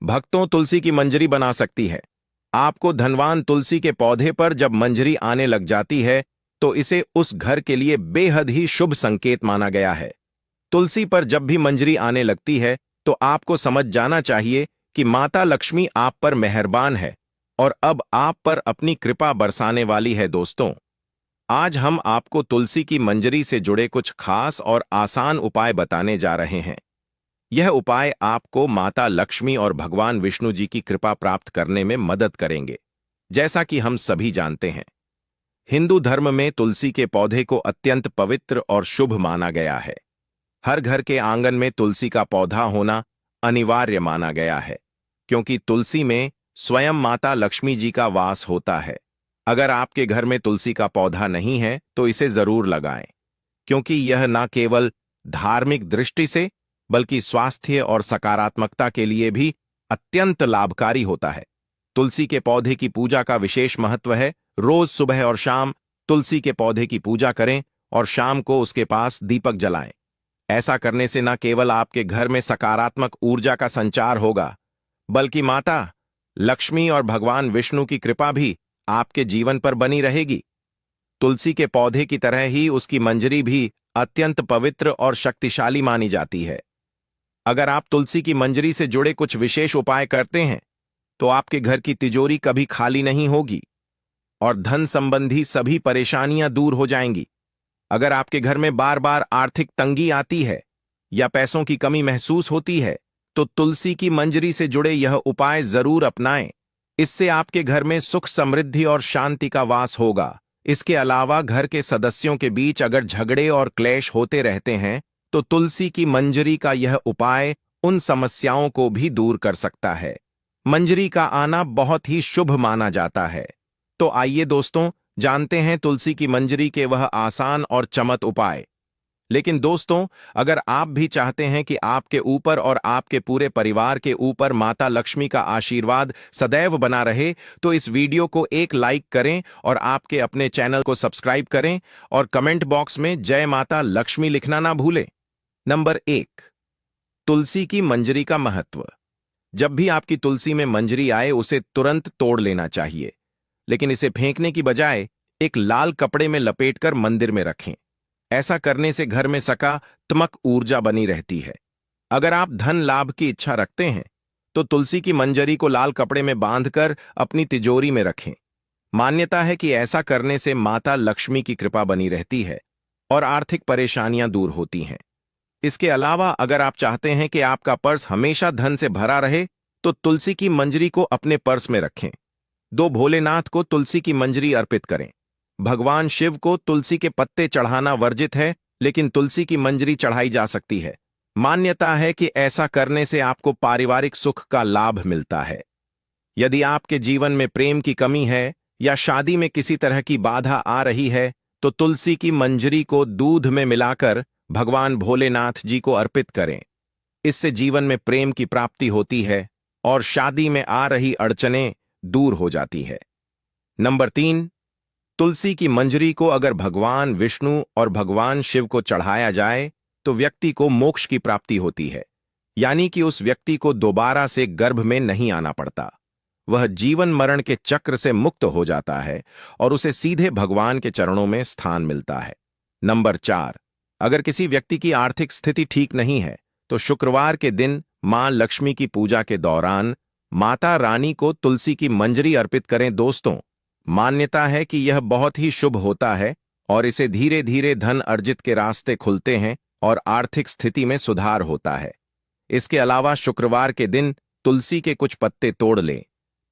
भक्तों, तुलसी की मंजरी बना सकती है आपको धनवान। तुलसी के पौधे पर जब मंजरी आने लग जाती है तो इसे उस घर के लिए बेहद ही शुभ संकेत माना गया है। तुलसी पर जब भी मंजरी आने लगती है तो आपको समझ जाना चाहिए कि माता लक्ष्मी आप पर मेहरबान है और अब आप पर अपनी कृपा बरसाने वाली है। दोस्तों, आज हम आपको तुलसी की मंजरी से जुड़े कुछ खास और आसान उपाय बताने जा रहे हैं। यह उपाय आपको माता लक्ष्मी और भगवान विष्णु जी की कृपा प्राप्त करने में मदद करेंगे। जैसा कि हम सभी जानते हैं, हिंदू धर्म में तुलसी के पौधे को अत्यंत पवित्र और शुभ माना गया है। हर घर के आंगन में तुलसी का पौधा होना अनिवार्य माना गया है, क्योंकि तुलसी में स्वयं माता लक्ष्मी जी का वास होता है। अगर आपके घर में तुलसी का पौधा नहीं है तो इसे जरूर लगाएं, क्योंकि यह न केवल धार्मिक दृष्टि से बल्कि स्वास्थ्य और सकारात्मकता के लिए भी अत्यंत लाभकारी होता है। तुलसी के पौधे की पूजा का विशेष महत्व है। रोज सुबह और शाम तुलसी के पौधे की पूजा करें और शाम को उसके पास दीपक जलाएं। ऐसा करने से न केवल आपके घर में सकारात्मक ऊर्जा का संचार होगा, बल्कि माता लक्ष्मी और भगवान विष्णु की कृपा भी आपके जीवन पर बनी रहेगी। तुलसी के पौधे की तरह ही उसकी मंजरी भी अत्यंत पवित्र और शक्तिशाली मानी जाती है। अगर आप तुलसी की मंजरी से जुड़े कुछ विशेष उपाय करते हैं तो आपके घर की तिजोरी कभी खाली नहीं होगी और धन संबंधी सभी परेशानियां दूर हो जाएंगी। अगर आपके घर में बार बार आर्थिक तंगी आती है या पैसों की कमी महसूस होती है तो तुलसी की मंजरी से जुड़े यह उपाय जरूर अपनाएं। इससे आपके घर में सुख, समृद्धि और शांति का वास होगा। इसके अलावा घर के सदस्यों के बीच अगर झगड़े और क्लेश होते रहते हैं तो तुलसी की मंजरी का यह उपाय उन समस्याओं को भी दूर कर सकता है। मंजरी का आना बहुत ही शुभ माना जाता है। तो आइए दोस्तों, जानते हैं तुलसी की मंजरी के वह आसान और चमक उपाय। लेकिन दोस्तों, अगर आप भी चाहते हैं कि आपके ऊपर और आपके पूरे परिवार के ऊपर माता लक्ष्मी का आशीर्वाद सदैव बना रहे तो इस वीडियो को एक लाइक करें और आपके अपने चैनल को सब्सक्राइब करें और कमेंट बॉक्स में जय माता लक्ष्मी लिखना ना भूलें। नंबर 1, तुलसी की मंजरी का महत्व। जब भी आपकी तुलसी में मंजरी आए उसे तुरंत तोड़ लेना चाहिए, लेकिन इसे फेंकने की बजाय एक लाल कपड़े में लपेटकर मंदिर में रखें। ऐसा करने से घर में सकारात्मक ऊर्जा बनी रहती है। अगर आप धन लाभ की इच्छा रखते हैं तो तुलसी की मंजरी को लाल कपड़े में बांधकर अपनी तिजोरी में रखें। मान्यता है कि ऐसा करने से माता लक्ष्मी की कृपा बनी रहती है और आर्थिक परेशानियां दूर होती हैं। इसके अलावा अगर आप चाहते हैं कि आपका पर्स हमेशा धन से भरा रहे तो तुलसी की मंजरी को अपने पर्स में रखें। दो भोलेनाथ को तुलसी की मंजरी अर्पित करें। भगवान शिव को तुलसी के पत्ते चढ़ाना वर्जित है, लेकिन तुलसी की मंजरी चढ़ाई जा सकती है। मान्यता है कि ऐसा करने से आपको पारिवारिक सुख का लाभ मिलता है। यदि आपके जीवन में प्रेम की कमी है या शादी में किसी तरह की बाधा आ रही है तो तुलसी की मंजरी को दूध में मिलाकर भगवान भोलेनाथ जी को अर्पित करें। इससे जीवन में प्रेम की प्राप्ति होती है और शादी में आ रही अड़चनें दूर हो जाती है। नंबर 3, तुलसी की मंजरी को अगर भगवान विष्णु और भगवान शिव को चढ़ाया जाए तो व्यक्ति को मोक्ष की प्राप्ति होती है, यानी कि उस व्यक्ति को दोबारा से गर्भ में नहीं आना पड़ता। वह जीवन मरण के चक्र से मुक्त हो जाता है और उसे सीधे भगवान के चरणों में स्थान मिलता है। नंबर 4, अगर किसी व्यक्ति की आर्थिक स्थिति ठीक नहीं है तो शुक्रवार के दिन मां लक्ष्मी की पूजा के दौरान माता रानी को तुलसी की मंजरी अर्पित करें। दोस्तों, मान्यता है कि यह बहुत ही शुभ होता है और इसे धीरे धीरे धन अर्जित के रास्ते खुलते हैं और आर्थिक स्थिति में सुधार होता है। इसके अलावा शुक्रवार के दिन तुलसी के कुछ पत्ते तोड़ लें,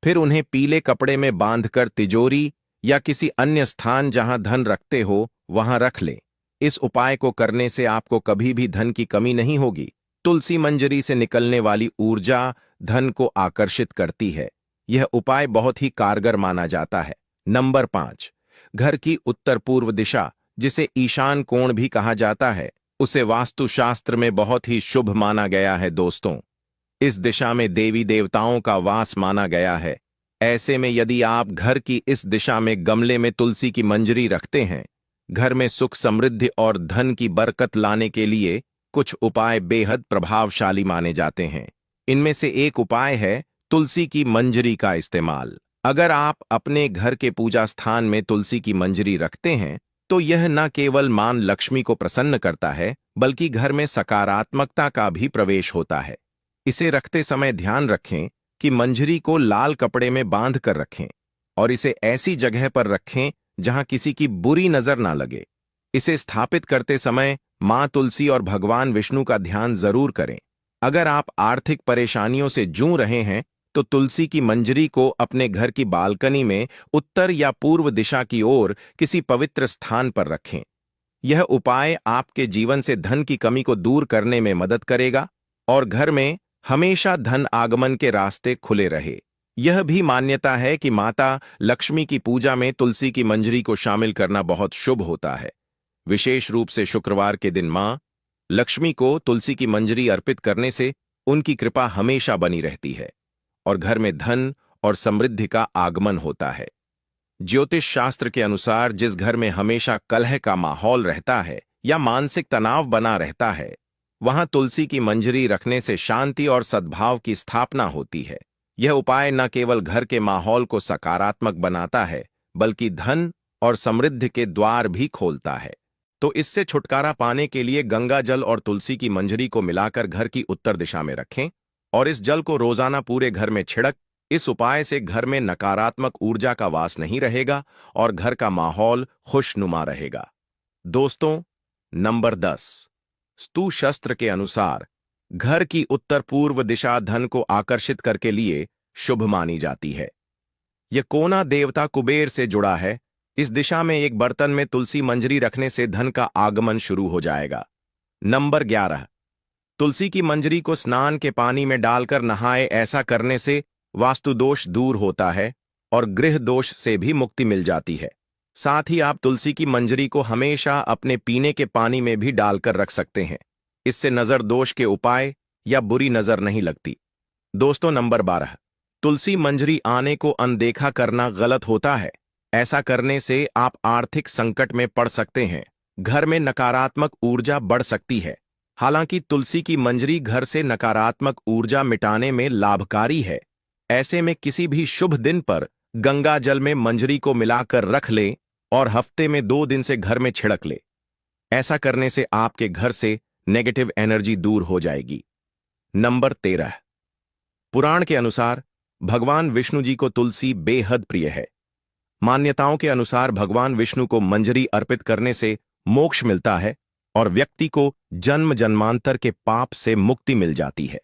फिर उन्हें पीले कपड़े में बांधकर तिजोरी या किसी अन्य स्थान जहां धन रखते हो वहां रख लें। इस उपाय को करने से आपको कभी भी धन की कमी नहीं होगी। तुलसी मंजरी से निकलने वाली ऊर्जा धन को आकर्षित करती है। यह उपाय बहुत ही कारगर माना जाता है। नंबर 5, घर की उत्तर पूर्व दिशा, जिसे ईशान कोण भी कहा जाता है, उसे वास्तुशास्त्र में बहुत ही शुभ माना गया है। दोस्तों, इस दिशा में देवी देवताओं का वास माना गया है। ऐसे में यदि आप घर की इस दिशा में गमले में तुलसी की मंजरी रखते हैं, घर में सुख, समृद्धि और धन की बरकत लाने के लिए कुछ उपाय बेहद प्रभावशाली माने जाते हैं। इनमें से एक उपाय है तुलसी की मंजरी का इस्तेमाल। अगर आप अपने घर के पूजा स्थान में तुलसी की मंजरी रखते हैं तो यह न केवल मां लक्ष्मी को प्रसन्न करता है बल्कि घर में सकारात्मकता का भी प्रवेश होता है। इसे रखते समय ध्यान रखें कि मंजरी को लाल कपड़े में बांध कर रखें और इसे ऐसी जगह पर रखें जहां किसी की बुरी नजर ना लगे। इसे स्थापित करते समय मां तुलसी और भगवान विष्णु का ध्यान जरूर करें। अगर आप आर्थिक परेशानियों से जूझ रहे हैं तो तुलसी की मंजरी को अपने घर की बालकनी में उत्तर या पूर्व दिशा की ओर किसी पवित्र स्थान पर रखें। यह उपाय आपके जीवन से धन की कमी को दूर करने में मदद करेगा और घर में हमेशा धन आगमन के रास्ते खुले रहे। यह भी मान्यता है कि माता लक्ष्मी की पूजा में तुलसी की मंजरी को शामिल करना बहुत शुभ होता है। विशेष रूप से शुक्रवार के दिन मां लक्ष्मी को तुलसी की मंजरी अर्पित करने से उनकी कृपा हमेशा बनी रहती है और घर में धन और समृद्धि का आगमन होता है। ज्योतिष शास्त्र के अनुसार जिस घर में हमेशा कलह का माहौल रहता है या मानसिक तनाव बना रहता है, वहां तुलसी की मंजरी रखने से शांति और सद्भाव की स्थापना होती है। यह उपाय न केवल घर के माहौल को सकारात्मक बनाता है बल्कि धन और समृद्धि के द्वार भी खोलता है। तो इससे छुटकारा पाने के लिए गंगा जल और तुलसी की मंजरी को मिलाकर घर की उत्तर दिशा में रखें और इस जल को रोजाना पूरे घर में छिड़क। इस उपाय से घर में नकारात्मक ऊर्जा का वास नहीं रहेगा और घर का माहौल खुशनुमा रहेगा। दोस्तों, नंबर 10, स्तु शस्त्र के अनुसार घर की उत्तर पूर्व दिशा धन को आकर्षित करके लिए शुभ मानी जाती है। यह कोना देवता कुबेर से जुड़ा है। इस दिशा में एक बर्तन में तुलसी मंजरी रखने से धन का आगमन शुरू हो जाएगा। नंबर 11, तुलसी की मंजरी को स्नान के पानी में डालकर नहाए। ऐसा करने से वास्तु दोष दूर होता है और गृह दोष से भी मुक्ति मिल जाती है। साथ ही आप तुलसी की मंजरी को हमेशा अपने पीने के पानी में भी डालकर रख सकते हैं। इससे नजर दोष के उपाय या बुरी नजर नहीं लगती। दोस्तों, नंबर 12, तुलसी मंजरी आने को अनदेखा करना गलत होता है। ऐसा करने से आप आर्थिक संकट में पड़ सकते हैं। घर में नकारात्मक ऊर्जा बढ़ सकती है। हालांकि तुलसी की मंजरी घर से नकारात्मक ऊर्जा मिटाने में लाभकारी है। ऐसे में किसी भी शुभ दिन पर गंगा जल में मंजरी को मिलाकर रख लें और हफ्ते में 2 दिन से घर में छिड़क ले। ऐसा करने से आपके घर से नेगेटिव एनर्जी दूर हो जाएगी। नंबर 13, पुराण के अनुसार भगवान विष्णु जी को तुलसी बेहद प्रिय है। मान्यताओं के अनुसार भगवान विष्णु को मंजरी अर्पित करने से मोक्ष मिलता है और व्यक्ति को जन्म जन्मांतर के पाप से मुक्ति मिल जाती है।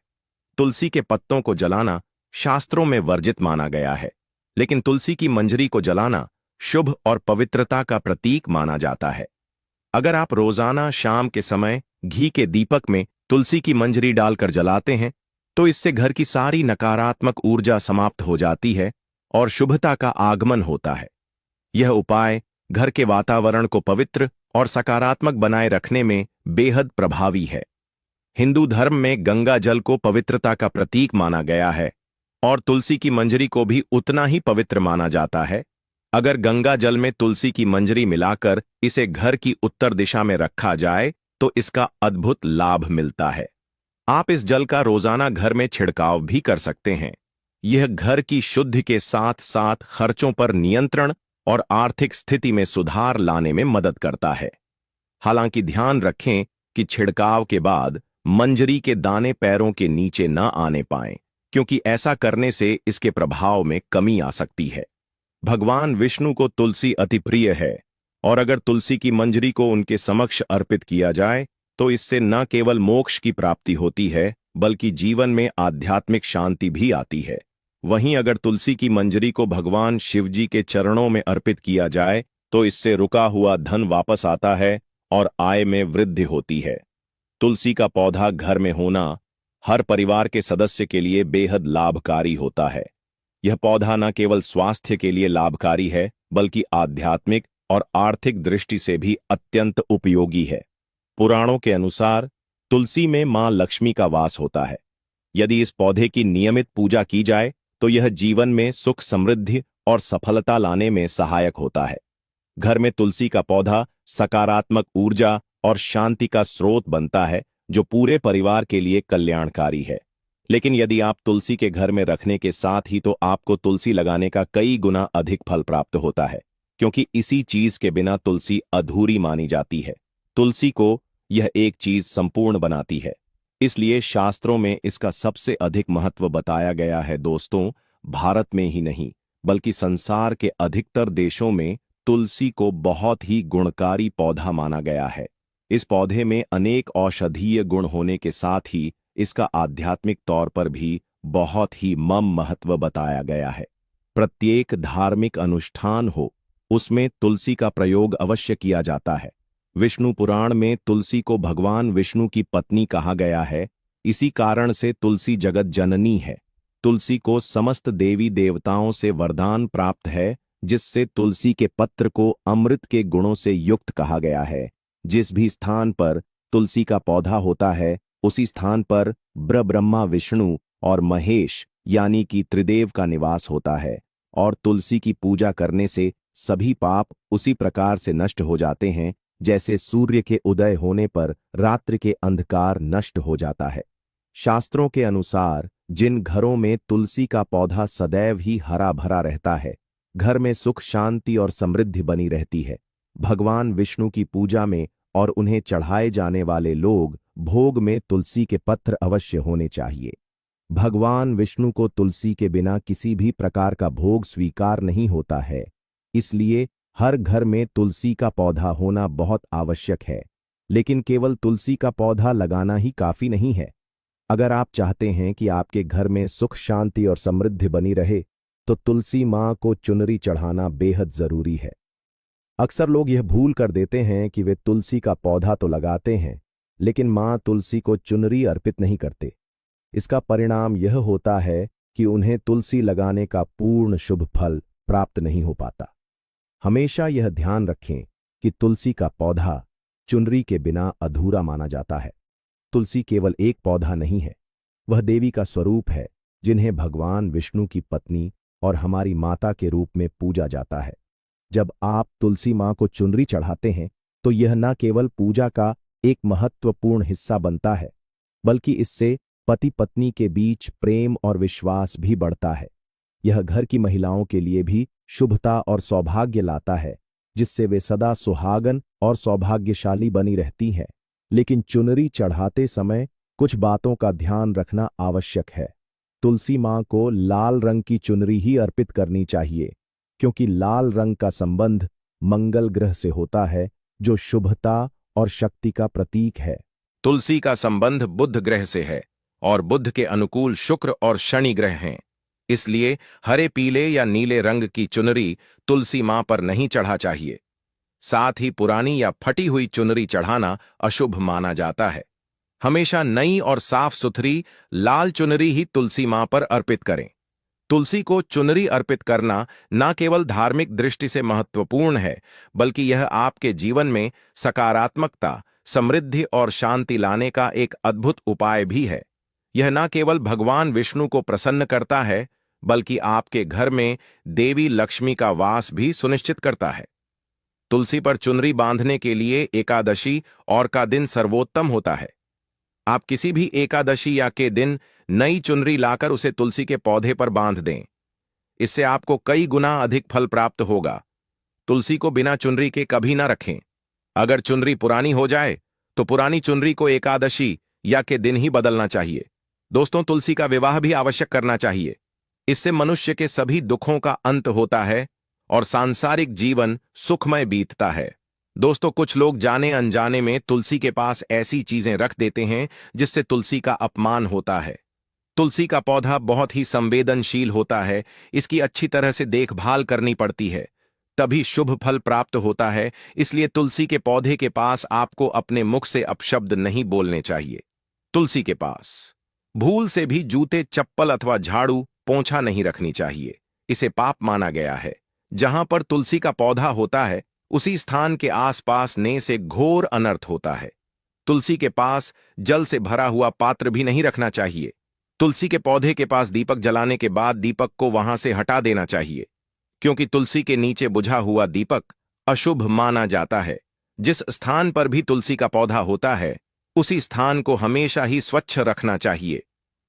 तुलसी के पत्तों को जलाना शास्त्रों में वर्जित माना गया है, लेकिन तुलसी की मंजरी को जलाना शुभ और पवित्रता का प्रतीक माना जाता है। अगर आप रोजाना शाम के समय घी के दीपक में तुलसी की मंजरी डालकर जलाते हैं तो इससे घर की सारी नकारात्मक ऊर्जा समाप्त हो जाती है और शुभता का आगमन होता है। यह उपाय घर के वातावरण को पवित्र और सकारात्मक बनाए रखने में बेहद प्रभावी है। हिंदू धर्म में गंगा जल को पवित्रता का प्रतीक माना गया है और तुलसी की मंजरी को भी उतना ही पवित्र माना जाता है। अगर गंगा जल में तुलसी की मंजरी मिलाकर इसे घर की उत्तर दिशा में रखा जाए तो इसका अद्भुत लाभ मिलता है। आप इस जल का रोजाना घर में छिड़काव भी कर सकते हैं। यह घर की शुद्धि के साथ साथ खर्चों पर नियंत्रण और आर्थिक स्थिति में सुधार लाने में मदद करता है। हालांकि ध्यान रखें कि छिड़काव के बाद मंजरी के दाने पैरों के नीचे न आने पाएं, क्योंकि ऐसा करने से इसके प्रभाव में कमी आ सकती है। भगवान विष्णु को तुलसी अति प्रिय है और अगर तुलसी की मंजरी को उनके समक्ष अर्पित किया जाए तो इससे न केवल मोक्ष की प्राप्ति होती है बल्कि जीवन में आध्यात्मिक शांति भी आती है। वहीं अगर तुलसी की मंजरी को भगवान शिवजी के चरणों में अर्पित किया जाए तो इससे रुका हुआ धन वापस आता है और आय में वृद्धि होती है। तुलसी का पौधा घर में होना हर परिवार के सदस्य के लिए बेहद लाभकारी होता है। यह पौधा न केवल स्वास्थ्य के लिए लाभकारी है बल्कि आध्यात्मिक और आर्थिक दृष्टि से भी अत्यंत उपयोगी है। पुराणों के अनुसार तुलसी में मां लक्ष्मी का वास होता है। यदि इस पौधे की नियमित पूजा की जाए तो यह जीवन में सुख, समृद्धि और सफलता लाने में सहायक होता है। घर में तुलसी का पौधा सकारात्मक ऊर्जा और शांति का स्रोत बनता है, जो पूरे परिवार के लिए कल्याणकारी है। लेकिन यदि आप तुलसी के घर में रखने के साथ ही तो आपको तुलसी लगाने का कई गुना अधिक फल प्राप्त होता है, क्योंकि इसी चीज के बिना तुलसी अधूरी मानी जाती है। तुलसी को यह एक चीज संपूर्ण बनाती है, इसलिए शास्त्रों में इसका सबसे अधिक महत्व बताया गया है। दोस्तों, भारत में ही नहीं बल्कि संसार के अधिकतर देशों में तुलसी को बहुत ही गुणकारी पौधा माना गया है। इस पौधे में अनेक औषधीय गुण होने के साथ ही इसका आध्यात्मिक तौर पर भी बहुत ही महत्व बताया गया है। प्रत्येक धार्मिक अनुष्ठान हो, उसमें तुलसी का प्रयोग अवश्य किया जाता है। विष्णु पुराण में तुलसी को भगवान विष्णु की पत्नी कहा गया है। इसी कारण से तुलसी जगत जननी है। तुलसी को समस्त देवी देवताओं से वरदान प्राप्त है, जिससे तुलसी के पत्र को अमृत के गुणों से युक्त कहा गया है। जिस भी स्थान पर तुलसी का पौधा होता है, उसी स्थान पर ब्रह्मा विष्णु और महेश यानी कि त्रिदेव का निवास होता है। और तुलसी की पूजा करने से सभी पाप उसी प्रकार से नष्ट हो जाते हैं, जैसे सूर्य के उदय होने पर रात्रि के अंधकार नष्ट हो जाता है। शास्त्रों के अनुसार जिन घरों में तुलसी का पौधा सदैव ही हरा भरा रहता है, घर में सुख शांति और समृद्धि बनी रहती है। भगवान विष्णु की पूजा में और उन्हें चढ़ाए जाने वाले लोग भोग में तुलसी के पत्र अवश्य होने चाहिए। भगवान विष्णु को तुलसी के बिना किसी भी प्रकार का भोग स्वीकार नहीं होता है, इसलिए हर घर में तुलसी का पौधा होना बहुत आवश्यक है। लेकिन केवल तुलसी का पौधा लगाना ही काफी नहीं है। अगर आप चाहते हैं कि आपके घर में सुख शांति और समृद्धि बनी रहे, तो तुलसी माँ को चुनरी चढ़ाना बेहद जरूरी है। अक्सर लोग यह भूल कर देते हैं कि वे तुलसी का पौधा तो लगाते हैं, लेकिन माँ तुलसी को चुनरी अर्पित नहीं करते। इसका परिणाम यह होता है कि उन्हें तुलसी लगाने का पूर्ण शुभ फल प्राप्त नहीं हो पाता। हमेशा यह ध्यान रखें कि तुलसी का पौधा चुनरी के बिना अधूरा माना जाता है। तुलसी केवल एक पौधा नहीं है, वह देवी का स्वरूप है, जिन्हें भगवान विष्णु की पत्नी और हमारी माता के रूप में पूजा जाता है। जब आप तुलसी माँ को चुनरी चढ़ाते हैं, तो यह न केवल पूजा का एक महत्वपूर्ण हिस्सा बनता है, बल्कि इससे पति पत्नी के बीच प्रेम और विश्वास भी बढ़ता है। यह घर की महिलाओं के लिए भी शुभता और सौभाग्य लाता है, जिससे वे सदा सुहागन और सौभाग्यशाली बनी रहती हैं। लेकिन चुनरी चढ़ाते समय कुछ बातों का ध्यान रखना आवश्यक है। तुलसी माँ को लाल रंग की चुनरी ही अर्पित करनी चाहिए, क्योंकि लाल रंग का संबंध मंगल ग्रह से होता है, जो शुभता और शक्ति का प्रतीक है। तुलसी का संबंध बुध ग्रह से है और बुध के अनुकूल शुक्र और शनि ग्रह हैं। इसलिए हरे पीले या नीले रंग की चुनरी तुलसी माँ पर नहीं चढ़ा चाहिए। साथ ही पुरानी या फटी हुई चुनरी चढ़ाना अशुभ माना जाता है। हमेशा नई और साफ सुथरी लाल चुनरी ही तुलसी माँ पर अर्पित करें। तुलसी को चुनरी अर्पित करना न केवल धार्मिक दृष्टि से महत्वपूर्ण है, बल्कि यह आपके जीवन में सकारात्मकता, समृद्धि और शांति लाने का एक अद्भुत उपाय भी है। यह न केवल भगवान विष्णु को प्रसन्न करता है, बल्कि आपके घर में देवी लक्ष्मी का वास भी सुनिश्चित करता है। तुलसी पर चुनरी बांधने के लिए एकादशी और का दिन सर्वोत्तम होता है। आप किसी भी एकादशी या के दिन नई चुनरी लाकर उसे तुलसी के पौधे पर बांध दें। इससे आपको कई गुना अधिक फल प्राप्त होगा। तुलसी को बिना चुनरी के कभी ना रखें। अगर चुनरी पुरानी हो जाए, तो पुरानी चुनरी को एकादशी या के दिन ही बदलना चाहिए। दोस्तों, तुलसी का विवाह भी आवश्यक करना चाहिए। इससे मनुष्य के सभी दुखों का अंत होता है और सांसारिक जीवन सुखमय बीतता है। दोस्तों, कुछ लोग जाने अनजाने में तुलसी के पास ऐसी चीजें रख देते हैं जिससे तुलसी का अपमान होता है। तुलसी का पौधा बहुत ही संवेदनशील होता है। इसकी अच्छी तरह से देखभाल करनी पड़ती है, तभी शुभ फल प्राप्त होता है। इसलिए तुलसी के पौधे के पास आपको अपने मुख से अपशब्द नहीं बोलने चाहिए। तुलसी के पास भूल से भी जूते, चप्पल अथवा झाड़ू, पोंछा नहीं रखनी चाहिए। इसे पाप माना गया है। जहां पर तुलसी का पौधा होता है, उसी स्थान के आसपास ने से घोर अनर्थ होता है। तुलसी के पास जल से भरा हुआ पात्र भी नहीं रखना चाहिए। तुलसी के पौधे के पास दीपक जलाने के बाद दीपक को वहां से हटा देना चाहिए, क्योंकि तुलसी के नीचे बुझा हुआ दीपक अशुभ माना जाता है। जिस स्थान पर भी तुलसी का पौधा होता है, उसी स्थान को हमेशा ही स्वच्छ रखना चाहिए।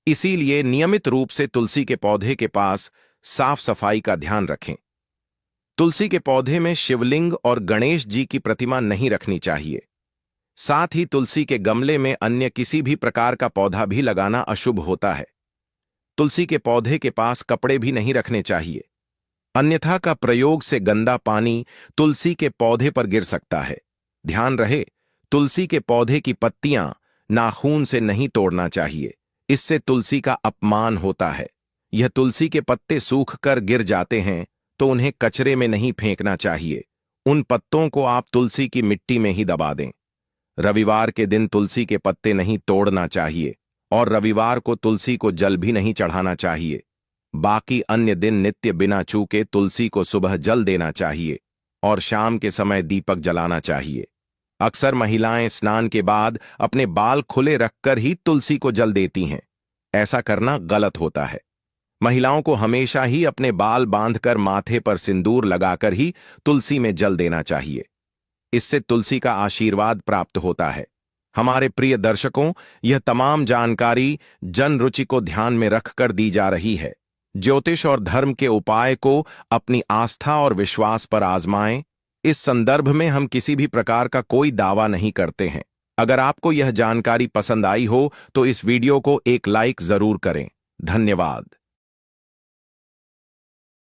इसीलिए नियमित रूप से तुलसी के पौधे के पास साफ सफाई का ध्यान रखें। तुलसी के पौधे में शिवलिंग और गणेश जी की प्रतिमा नहीं रखनी चाहिए। साथ ही तुलसी के गमले में अन्य किसी भी प्रकार का पौधा भी लगाना अशुभ होता है। तुलसी के पौधे के पास कपड़े भी नहीं रखने चाहिए, अन्यथा का प्रयोग से गंदा पानी तुलसी के पौधे पर गिर सकता है। ध्यान रहे, तुलसी के पौधे की पत्तियां नाखून से नहीं तोड़ना चाहिए, इससे तुलसी का अपमान होता है। यह तुलसी के पत्ते सूख कर गिर जाते हैं तो उन्हें कचरे में नहीं फेंकना चाहिए, उन पत्तों को आप तुलसी की मिट्टी में ही दबा दें। रविवार के दिन तुलसी के पत्ते नहीं तोड़ना चाहिए और रविवार को तुलसी को जल भी नहीं चढ़ाना चाहिए। बाकी अन्य दिन नित्य बिना चूके तुलसी को सुबह जल देना चाहिए और शाम के समय दीपक जलाना चाहिए। अक्सर महिलाएं स्नान के बाद अपने बाल खुले रखकर ही तुलसी को जल देती हैं। ऐसा करना गलत होता है। महिलाओं को हमेशा ही अपने बाल बांधकर माथे पर सिंदूर लगाकर ही तुलसी में जल देना चाहिए। इससे तुलसी का आशीर्वाद प्राप्त होता है। हमारे प्रिय दर्शकों, यह तमाम जानकारी जन रुचि को ध्यान में रखकर दी जा रही है। ज्योतिष और धर्म के उपाय को अपनी आस्था और विश्वास पर आजमाएं। इस संदर्भ में हम किसी भी प्रकार का कोई दावा नहीं करते हैं। अगर आपको यह जानकारी पसंद आई हो तो इस वीडियो को एक लाइक जरूर करें। धन्यवाद।